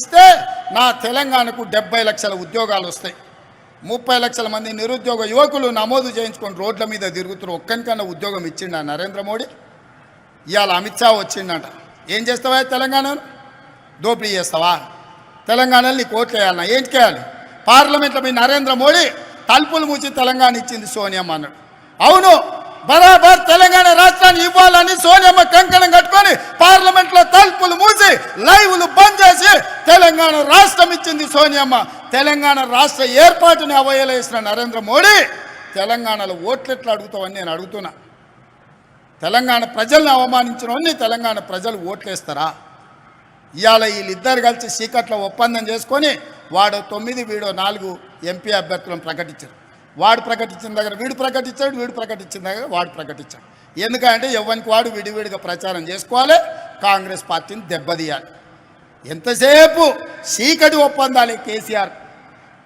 ఇస్తే నా తెలంగాణకు 70 లక్షల ఉద్యోగాలు వస్తాయి. 30 లక్షల మంది నిరుద్యోగ యువకులు నమోదు చేయించుకొని రోడ్ల మీద తిరుగుతున్నారు. ఒక్కనికన్నా ఉద్యోగం ఇచ్చిండా నరేంద్ర మోడీ? ఇవాళ అమిత్ షా వచ్చిండట. ఏం చేస్తావా తెలంగాణను? దోపిడీ చేస్తావా? తెలంగాణలో నీకు ఓట్లు వేయాలన్నా ఏం చేయాలి? పార్లమెంట్లో మీ నరేంద్ర మోడీ తలుపులు మూసి తెలంగాణ ఇచ్చింది సోనియమ్మ అన్నాడు. అవును, బరాబర్ తెలంగాణ రాష్ట్రాన్ని ఇవ్వాలని సోనియమ్మ కంకణం కట్టుకొని పార్లమెంట్లో తలుపులు మూసి లైవ్లు బంద్ చేసి తెలంగాణ రాష్ట్రం ఇచ్చింది సోనియమ్మ. తెలంగాణ రాష్ట్ర ఏర్పాటుని అవయలేసిన నరేంద్ర మోడీ తెలంగాణలో ఓట్లు ఎట్లా అడుగుతావని నేను అడుగుతున్నా. తెలంగాణ ప్రజల్ని అవమానించిన తెలంగాణ ప్రజలు ఓట్లేస్తారా? ఇవాళ వీళ్ళిద్దరు కలిసి సీకట్లో ఒప్పందం చేసుకొని వాడు 9 వీడో 4 ఎంపీ అభ్యర్థులను ప్రకటించారు. వాడు ప్రకటించిన దగ్గర వీడు ప్రకటించాడు, వీడు ప్రకటించిన దగ్గర వాడు ప్రకటించాడు. ఎందుకంటే ఎవరికి వాడు విడివిడిగా ప్రచారం చేసుకోవాలి, కాంగ్రెస్ పార్టీని దెబ్బతీయాలి. ఎంతసేపు చీకటి ఒప్పందాలే కేసీఆర్.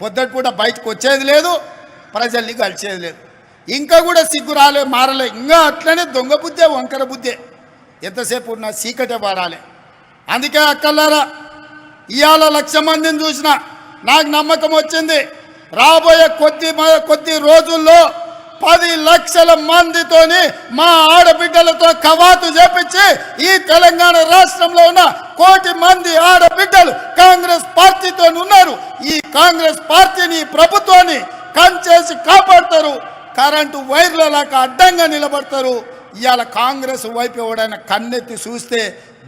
పొద్దుటిపూట బయటకు వచ్చేది లేదు, ప్రజల్ని కలిసేది లేదు. ఇంకా కూడా సిగ్గు రాలే, మారలే, ఇంకా అట్లనే దొంగ బుద్ధే, వంకర బుద్ధే. ఎంతసేపు ఉన్న చీకటే వాడాలి. అందుకే అక్కలారా, ఇవాళ 1,00,000 మందిని చూసిన నాకు నమ్మకం వచ్చింది. రాబోయే కొద్ది రోజుల్లో 10 లక్షల మందితోని మా ఆడబిడ్డలతో కవాతు చేపించి ఈ తెలంగాణ రాష్ట్రంలో ఉన్న 1 కోటి మంది ఆడబిడ్డలు కాంగ్రెస్ పార్టీతో ఉన్నారు. ఈ కాంగ్రెస్ పార్టీని, ప్రభుత్వాన్ని కంచేసి కాపాడతారు. కరెంటు వైర్ల లాగా అడ్డంగా నిలబడతారు. ఇవాళ కాంగ్రెస్ వైపు ఎవడైనా కన్నెత్తి చూస్తే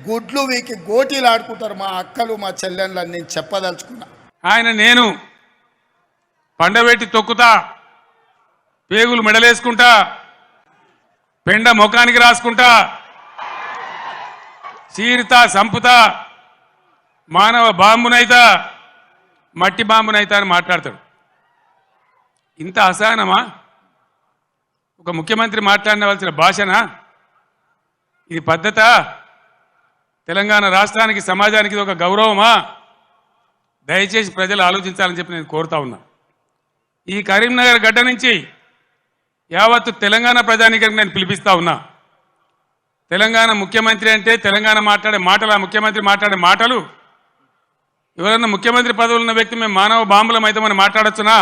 గుడ్లు వీకి గోటీలు ఆడుకుంటారు మా అక్కలు, మా చెల్లెళ్ళని నేను చెప్పదలుచుకున్నా. ఆయన నేను పండబెట్టి తొక్కుతా, పేగులు మెడలేసుకుంటా, పెండ ముఖానికి రాసుకుంటా, చీరుతా, సంపుతా, మానవ బాంబునైతా, మట్టి బాంబునైతా అని మాట్లాడతాడు. ఇంత అసహనమా? ఒక ముఖ్యమంత్రి మాట్లాడవలసిన భాషనా ఇది? పద్ధత? తెలంగాణ రాష్ట్రానికి, సమాజానికి ఇది ఒక గౌరవమా? దయచేసి ప్రజలు ఆలోచించాలని చెప్పి నేను కోరుతా ఉన్నా. ఈ కరీంనగర్ గడ్డ నుంచి యావత్తు తెలంగాణ ప్రజానీకానికి నేను పిలిపిస్తా ఉన్నా. తెలంగాణ ముఖ్యమంత్రి అంటే తెలంగాణ మాట్లాడే మాటలు, ఆ ముఖ్యమంత్రి మాట్లాడే మాటలు, ఎవరన్నా ముఖ్యమంత్రి పదవులు ఉన్న వ్యక్తి మేము మానవ బాంబులం అయితే మనం మాట్లాడచ్చునా?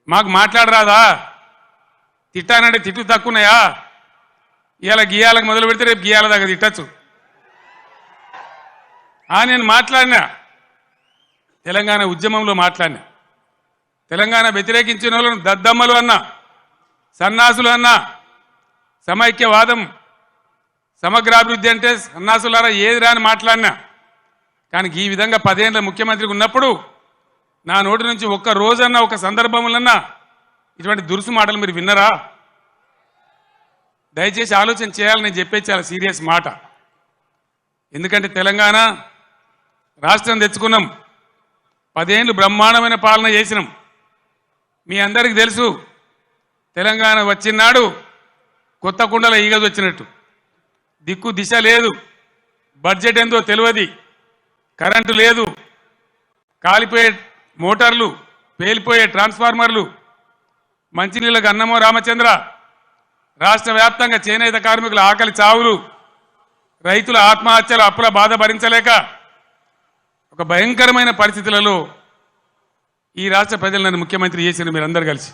మాకు మాట్లాడరాదా? తిట్టానంటే తిట్టు తక్కువన్నాయా? ఇవాళ గీయాలకు మొదలు పెడితే రేపు గీయాల దాకా తిట్టచ్చు. నేను మాట్లాడినా, తెలంగాణ ఉద్యమంలో మాట్లాడినా, తెలంగాణ వ్యతిరేకించిన వాళ్ళను దద్దమ్మలు అన్నా, సన్నాసులు అన్నా, సమైక్యవాదం, సమగ్రాభివృద్ధి అంటే సన్నాసులారా ఏది రాని మాట్లాడినా. కానీ ఈ విధంగా 10 ఏళ్ళ ముఖ్యమంత్రికి ఉన్నప్పుడు నా నోటి నుంచి ఒక్క రోజన్నా, ఒక సందర్భంలోన్నా ఇటువంటి దురుసు మాటలు మీరు విన్నరా? దయచేసి ఆలోచన చేయాలని నేను చెప్పేది చాలా సీరియస్ మాట. ఎందుకంటే తెలంగాణ రాష్ట్రం తెచ్చుకున్నాం, 10 ఏళ్ళు బ్రహ్మాండమైన పాలన చేసినాం. మీ అందరికీ తెలుసు, తెలంగాణ వచ్చినాడు కొత్త కుండల ఈగదు వచ్చినట్టు. దిక్కు దిశ లేదు, బడ్జెట్ ఎంతో తెలియదు, కరెంటు లేదు, కాలిపోయే మోటార్లు, పేలిపోయే ట్రాన్స్ఫార్మర్లు, మంచినీళ్ళకు అన్నమో రామచంద్ర, రాష్ట్ర వ్యాప్తంగా చేనేత కార్మికుల ఆకలి చావులు, రైతుల ఆత్మహత్యలు, అప్పుల బాధ భరించలేక ఒక భయంకరమైన పరిస్థితులలో ఈ రాష్ట్ర ప్రజలు నన్ను ముఖ్యమంత్రి చేసిన మీరందరూ కలిసి.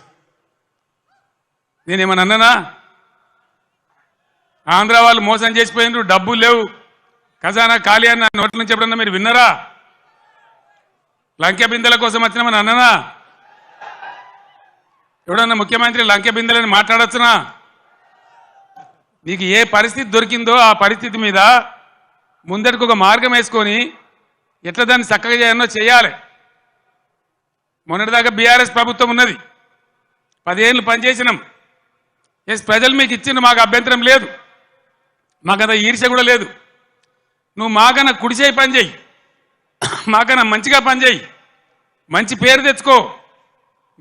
నేనేమన్నా అన్నానా? ఆంధ్ర వాళ్ళు మోసం చేసిపోయినారు, డబ్బులు లేవు, ఖజానా ఖాళీ అని నా నోట్ల నుంచి ఎప్పుడన్నా మీరు విన్నారా? లంకె బిందెల కోసం వచ్చినామని అన్నానా? ఎవడన్నా ముఖ్యమంత్రి లంకె బిందెలని మాట్లాడచ్చునా? నీకు ఏ పరిస్థితి దొరికిందో ఆ పరిస్థితి మీద ముందరికి ఒక మార్గం వేసుకొని ఎట్లా దాన్ని చక్కగా చేయాలో చేయాలి. మొన్నటిదాకా బీఆర్ఎస్ ప్రభుత్వం ఉన్నది, 10 ఏళ్ళు పనిచేసినాం. ఎస్, ప్రజలు మీకు ఇచ్చిండ్రు, మాకు అభ్యంతరం లేదు, మాకంత ఈర్ష్య కూడా లేదు. నువ్వు మాకన్నా కుడిచేయి పని చేయి, మాకన్నా మంచిగా పనిచేయి, మంచి పేరు తెచ్చుకో,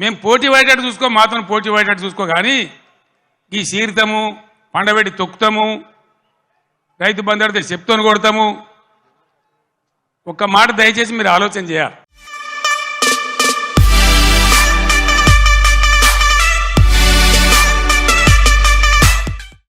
మేము పోటీ పడేటట్టు చూసుకో, మాత్రం పోటీ పడేటట్టు చూసుకో. కానీ ఈ చీరుతాము, పండబెట్టి తొక్కుతాము, రైతు బంధు అడితే చెప్తోని కొడతాము. ఒక్క మాట దయచేసి మీరు ఆలోచన చేయాలి.